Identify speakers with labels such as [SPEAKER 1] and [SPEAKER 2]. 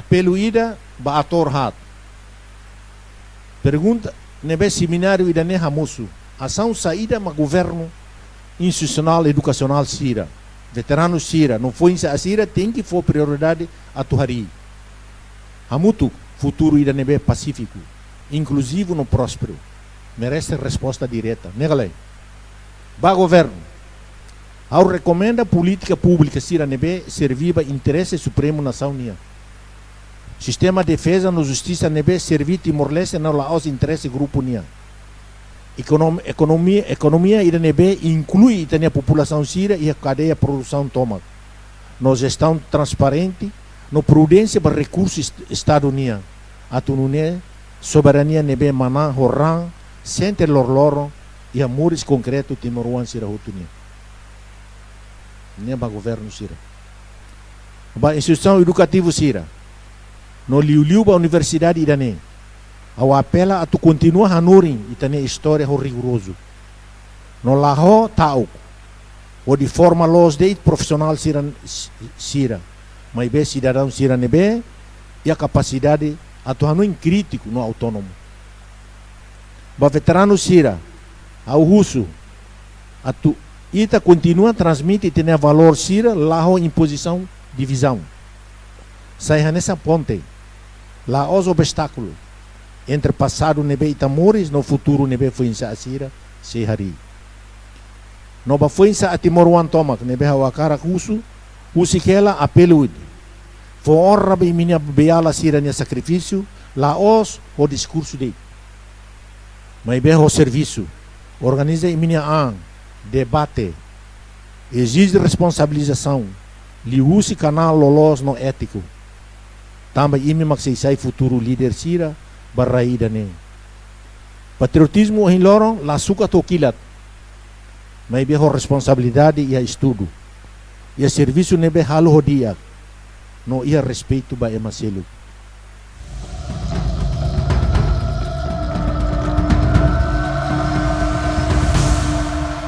[SPEAKER 1] apelo ida ba ator hat. Pergunta nebe seminário ida ne hamusu. Ação saída ma governo institucional educacional sira. Veterano sira, não foi a sira tem que for prioridade a tuhari. Hamutu futuro ida nebe pacífico, inclusivo no próspero. Merece resposta direta. Negalei. Ba governo. Ao recomenda política pública sira nebe serviba interesse supremo nação nia. Sistema de defesa no justiça nebe servir Timor-Leste na laos interesse grupo nia. Economia ida nebe inclui a população sira e a cadeia de produção toma. No gestão transparente, no prudência para recursos Estado nia. Atunune soberania nebe manan horan, sente lorloro e amores concreto Timoruan sira hutunia. Nem ba governo sira. Ba instituição educativa sira. No liu ba universidade idane. Ao apela a tu continua hanurin itane história ho rigoroso. No laho tau. O de forma los de profissional sira. Mas be cidadão sira nebe e a capacidade a tu hanuin crítico no autônomo. Ba veterano sira. Ao russo a tu ita continua transmite e tem valor sira laho imposição divisão. Sai nessa ponte. Lá os obstáculos entre passado nebe itamores no futuro nebe foi insa asira se hari. No ba foi insa atimoruan tomak nebe hawakara kusu usikela apelud. Fo honra be minha beala sira nia sacrifício lá os o discurso de. Mas be o serviço organiza minha debate exige responsabilização li usi canal lolos no ético. Também imi maksai futuro líder sira barraida ne. Patriotismo em lorong la suka tokilat. Mas beho responsabilidade e a estudo. E a serviço nebe halo hodia. No ia respeito ba emaselu.